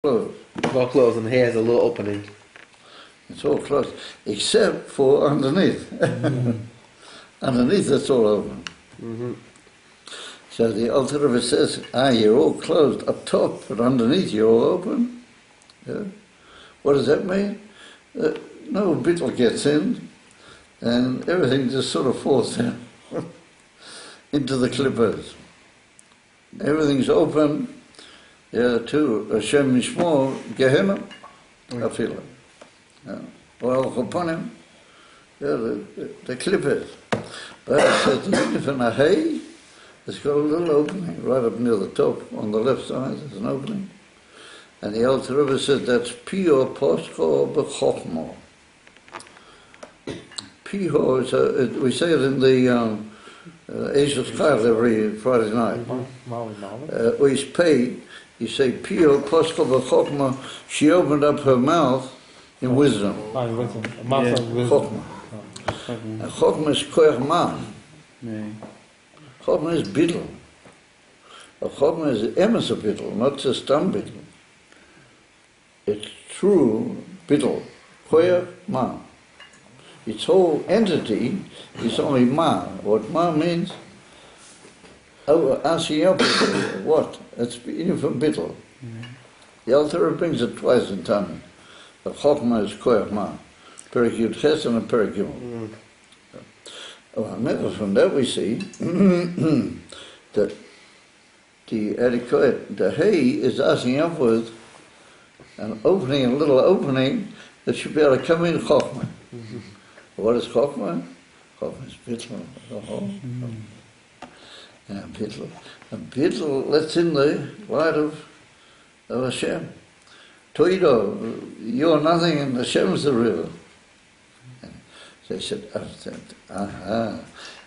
closed. All closed, and here has a little opening. It's all closed, except for underneath. Underneath it's all open. So the Alter Rebbe says, you're all closed up top, but underneath you're all open. Yeah. What does that mean? No bittle gets in, and everything just sort of falls down into the clippers. Everything's open. To Hashem Yishmor Gehenna, Afila. Well, upon him, the clippers. But it says even in a hay, it's got a little opening right up near the top on the left side. There's an opening, and the Alter Rebbe said that's pio poscho b'chochmo. Pio is we say it in the Asia's Chayil every Friday night. We pay. You say, Pio Poskel B'Chokma, she opened up her mouth in wisdom. Chokma. Chokma is koyach ma. Chokma is bittul. Chokma is emes of bittul, not just dumb bittul. It's true bittul. Koyach ma. Its whole entity is only ma. What ma means? What? It's even from bittul. The Alter Rebbe brings it twice in Tani. The Chokma is koyach ma. Perek Yud Ches and a Perek Gimel. From that we see that the hay is asking upwards an opening, a little opening that should be able to come in Chokma. What is Chokma? Chokma is bittul. The whole. Bittul. And bittul lets in the light of Hashem. Toido, you're nothing and Hashem's the river. And they said,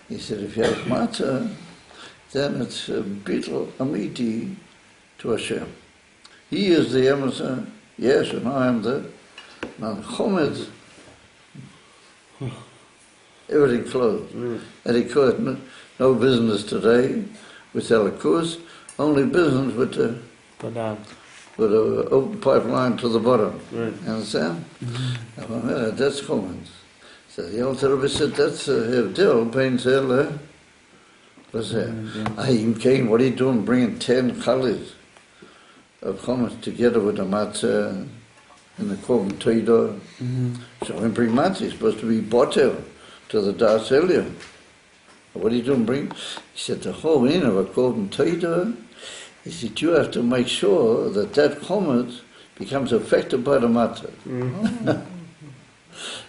He said, if you have matzah, then it's bittul amiti to Hashem. He is the emissary, yes, and I am the chometz. Everything closed. And he could no business today with Elikus, only business with the open pipeline to the bottom. Right. You understand? That's common. So the Alter Rebbe said that's Hevdil, Pain's Hell. What's that? Ayim Cain, what are you doing bringing 10 colors of chometz together with the matzah and the korban toidah? So when you bring matzah, it's supposed to be botel to the das elyon. What are you doing? He said the whole in of a korban toidah is that you have to make sure that that chometz becomes affected by the matzah.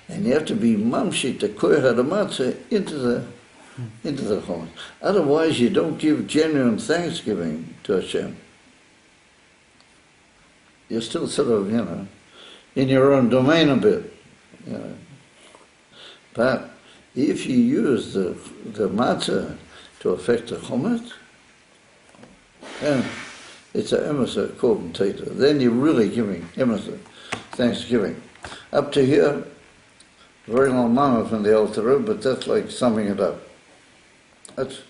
And you have to be mamshit the koyach the matzah into the chometz. Otherwise, you don't give genuine thanksgiving to Hashem. You're still sort of, in your own domain a bit. But if you use the matzah to affect the chometz, then it's an emissary korban toidah. Then you're really giving emissary thanksgiving. Up to here, very long mama from the Alter Rebbe, but that's like summing it up. That's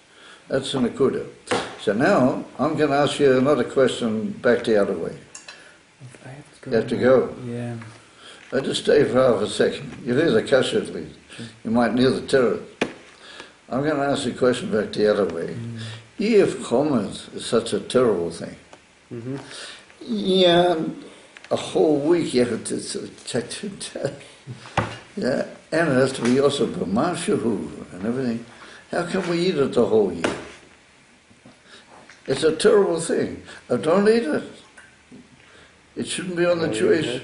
an akuda. So now I'm going to ask you another question back the other way. You have to go. Yeah. I just stay for half a second. You hear the kasha at least. You might hear the terror. I'm going to ask you a question back the other way. If chometz is such a terrible thing, a whole week you have to check it. And it has to be also b'mashahu and everything. How can we eat it the whole year? It's a terrible thing. Don't eat it. It shouldn't be on the Jewish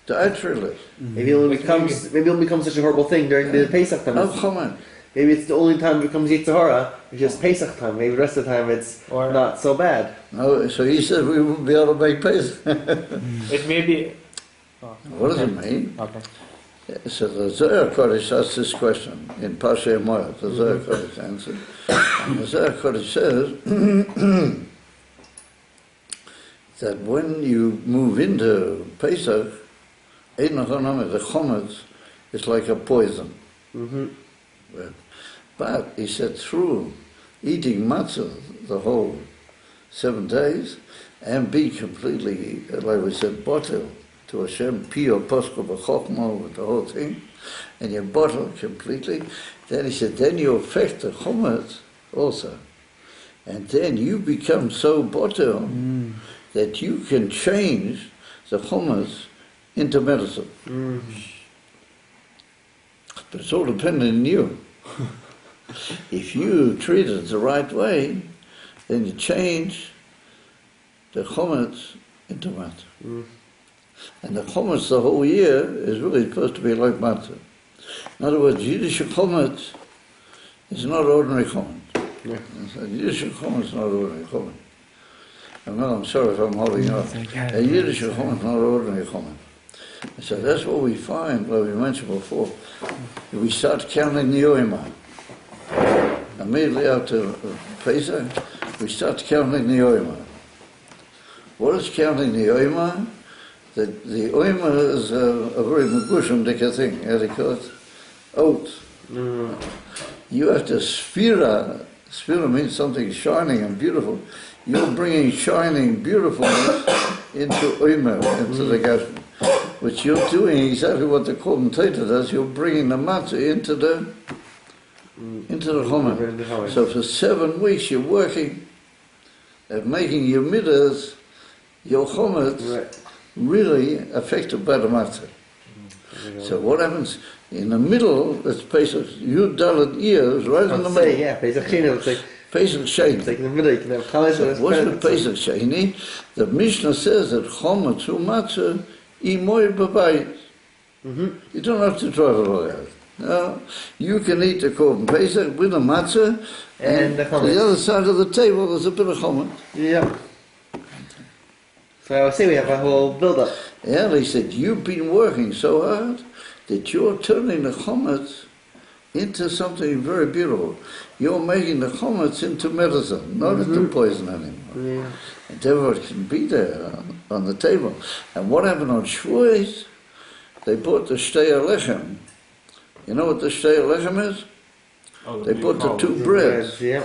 dietary list. Maybe it'll become such a horrible thing during the Pesach time. No comment. Maybe it's the only time it becomes Yitzhahara, it's just Pesach time. Maybe the rest of the time it's not so bad. No, so he said we wouldn't be able to make Pesach. It may be... What does it mean? Okay. So the Zohar Kodesh asks this question in Pashay Moed. The Zohar Kodesh answered. And the Zohar Kodesh says that when you move into Pesach, the chometz is like a poison. But he said through eating matzah the whole 7 days, and be completely, like we said, bottled to Hashem, pure posco b'chokhmah, with the whole thing, and you bottle completely. Then he said, then you affect the chometz also. And then you become so bottled that you can change the chometz into medicine. But it's all dependent on you. If you treat it the right way, then you change the chometz into matzah. And the chometz the whole year is really supposed to be like matzah. In other words, Yiddish chometz is not ordinary chometz. Yeah. Yiddish chometz is not ordinary chometz. I'm sorry if I'm holding up. A Yiddish chometz is not ordinary chometz. So that's what we find, like we mentioned before. We start counting the oima. Immediately after Pesach, we start counting the oima. What is counting the oima? The oima is a very megushim thing, as it calls oath. You have to sphira. Sphira means something shining and beautiful. You're bringing shining beautifulness into oima, into the GAFNE. Which you're doing exactly what the commentator does. You're bringing the matzah into the chometz. So for 7 weeks you're working at making your middas, your chometz, really affected by the matzah. So what happens in the middle? It's Pesach. You dalet ears right in the middle. Yeah, Pesach Sheni looks like Pesach Sheni. it's like in the middle. You can have chometz. So what's with Pesach Sheni? The Mishnah says that chometz or matzah imoy b'bayit. You don't have to drive it all out. No, you can eat the korban Pesach with the matzah, and the on the other side of the table there's a bit of chometz. Yeah. So I would say we have a whole build-up. Yeah, they said, you've been working so hard that you're turning the chometz into something very beautiful. You're making the chometz into medicine, not into poison anymore. Yeah. And therefore it can be there on the table. And what happened on Shavuos? They bought the shtei lechem. You know what the shtei lechem is? Oh, They bought the 2 breads. Yeah.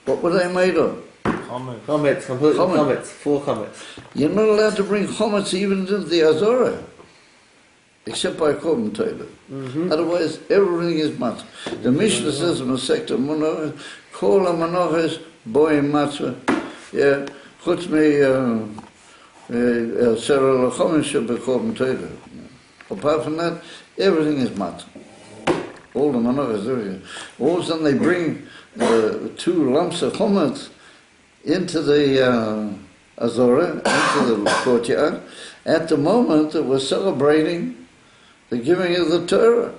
What were they made of? Chometz, completely chometz, full chometz. You're not allowed to bring chometz even into the Azorah, except by a commentator. Otherwise, everything is matzah. The Mishnah says in Masechta Menachos, Kol ha-menachos boim matzah. Yeah, chutz me serah l'chometz sheb'kommentator. Apart from that, everything is matzah. All the menachos, everything. All of a sudden, they bring 2 lumps of chometz into the Azorah, into the courtyard, at the moment that we're celebrating the giving of the Torah.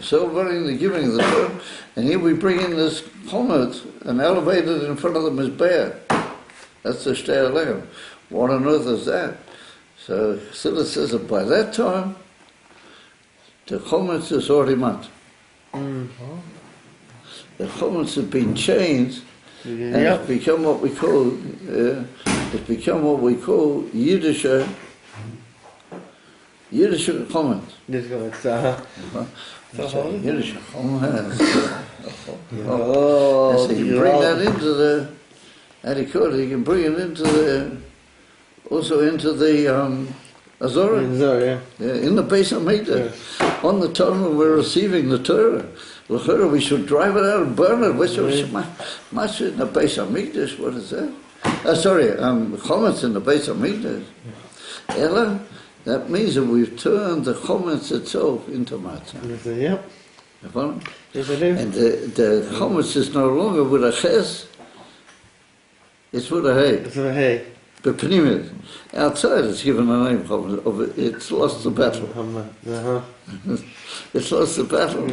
Celebrating the giving of the Torah, and here we bring in this chometz and elevate it in front of the Mizbeach. That's the shtei lechem. What on earth is that? So Chassidus says that by that time, the chometz is already matzah. The chometz has been changed, and it's become what we call Yiddish chometz. This goes, Yiddish chometz. So you bring that into the Adikot. You can bring it into the Azorah. Yeah, in the Beis HaMikdash. On the time we're receiving the Torah. We should drive it out and burn it. What's much in the Beis HaMikdash? What is that? Chometz in the Beis HaMikdash. Ella, that means that we've turned the chometz itself into matzah. Yep. You follow? Yes, I do. And the chometz is no longer with a ches, it's with a hay. It's with a hay. But pneumis, outside it's given a name chometz. It's lost the battle. It's lost the battle.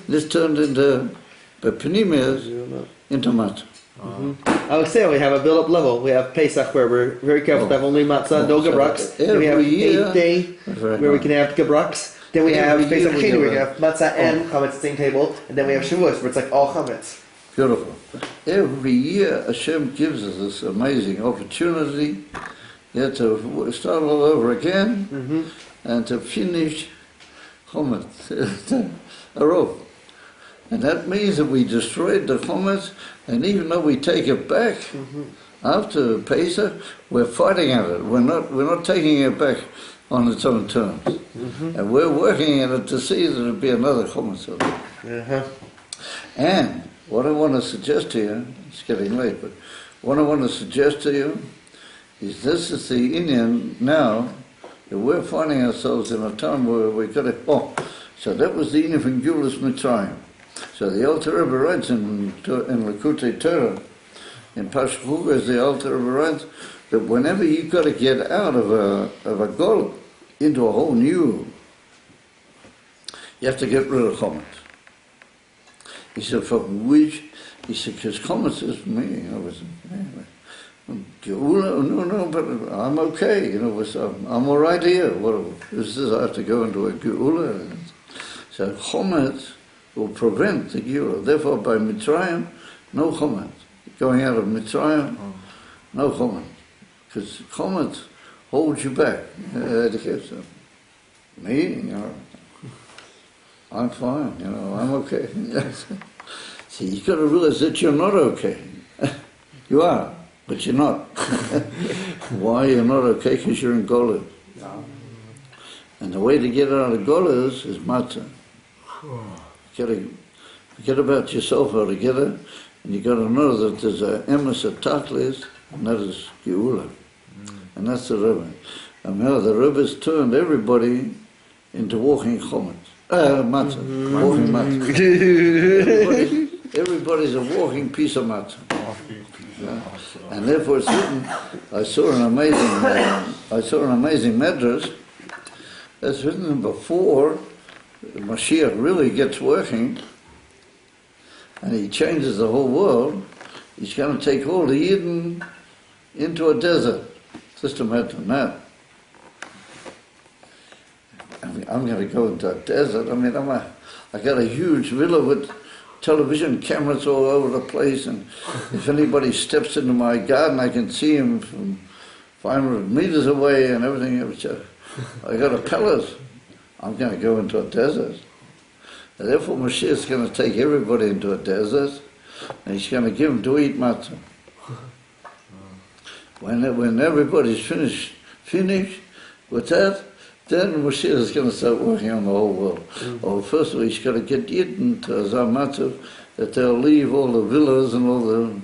This turned into pneumis into matzah. I would say we have a build-up level. We have Pesach where we're very careful to have only matzah, no gebraks. Then we have 8th day where we can have gebraks. Then we have Pesach Sheni where we have matzah and chametz at the same table. And then we have Shavuos where it's like all chametz. Beautiful. Every year Hashem gives us this amazing opportunity to start all over again and to finish chometz, a row. And that means that we destroyed the chometz, and even though we take it back after Pesach, we're fighting at it. We're not taking it back on its own terms. And we're working at it to see that there'll be another chometz of it. And what I want to suggest to you, it's getting late, but what I want to suggest to you is this is the Indian now, that we're finding ourselves in a time where we've got to, so that was the Indian from Gulas Mitzrayim. So the Alter Rebbe writes in Likutei Torah, in Pashchuga, as the Alter Rebbe writes, that whenever you've got to get out of a goal into a whole new, you have to get rid of chometz. He said, for which, he said, because chometz is me, no, but I'm okay, I'm all right here. What is this? I have to go into a geula. So chometz will prevent the geula. Therefore, by Mitzrayim, no chometz. Going out of Mitzrayim, no chometz. Because chometz holds you back. Me, I'm fine, I'm okay. See, you've got to realize that you're not okay. You are, but you're not. Why you're not okay? Because you're in Golas. And the way to get out of Golas is matzah. You got to forget about yourself altogether, and you got to know that there's a emes of tachlis, and that is geula. And that's the Rebbe. And now the Rebbe's turned everybody into walking chometz. Matzah. Walking matzah. Everybody's a walking piece of matzah. And therefore it's written, I saw an amazing medrash that's written before Mashiach really gets working and he changes the whole world, he's going to take all the Yidden into a desert. Just imagine that. I'm going to go into a desert. I got a huge villa with television cameras all over the place, and if anybody steps into my garden, I can see him from 500 meters away and everything. I got a palace. I'm going to go into a desert. And therefore, Mashiach is going to take everybody into a desert, and he's going to give them to eat matzah. When everybody's finished with that, then Mashiach is going to start working on the whole world. First of all, he's got to get Yidden to Zamatzav, that they'll leave all the villas and all the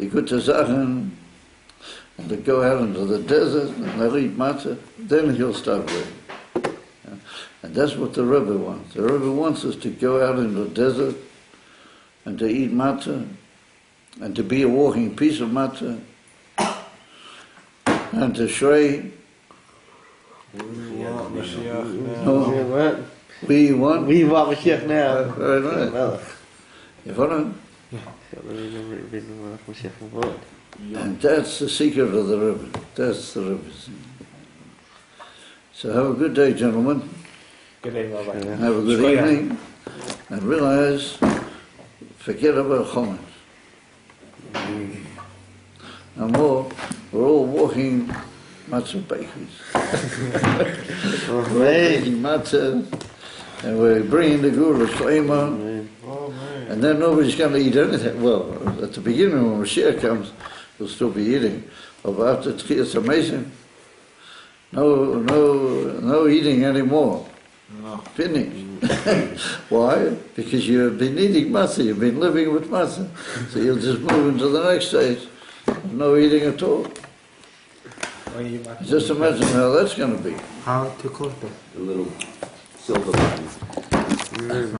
good Zachen, and to go out into the desert, and they'll eat matzah. Then he'll start working. And that's what the Rebbe wants. The Rebbe wants us to go out into the desert, and to eat matzah, and to be a walking piece of matzah, and to shrei. We want Mashiach now. Very right. You follow? And that's the secret of the Rebbe. That's the Rebbe. So have a good day, gentlemen. Good day, Rabbi. Have a good evening. And realize, forget about chometz. No more. We're all walking matzah bakeries. We're making matzah, and we're bringing the gula shleima, and then nobody's going to eat anything. Well, at the beginning when Mashiach comes, we'll still be eating. But after Tchiyas Hameisim, no eating anymore. No. Finished. Why? Because you've been eating matzah, you've been living with matzah. So you'll just move into the next stage. No eating at all. Just imagine how that's going to be. How to close the little silver buttons.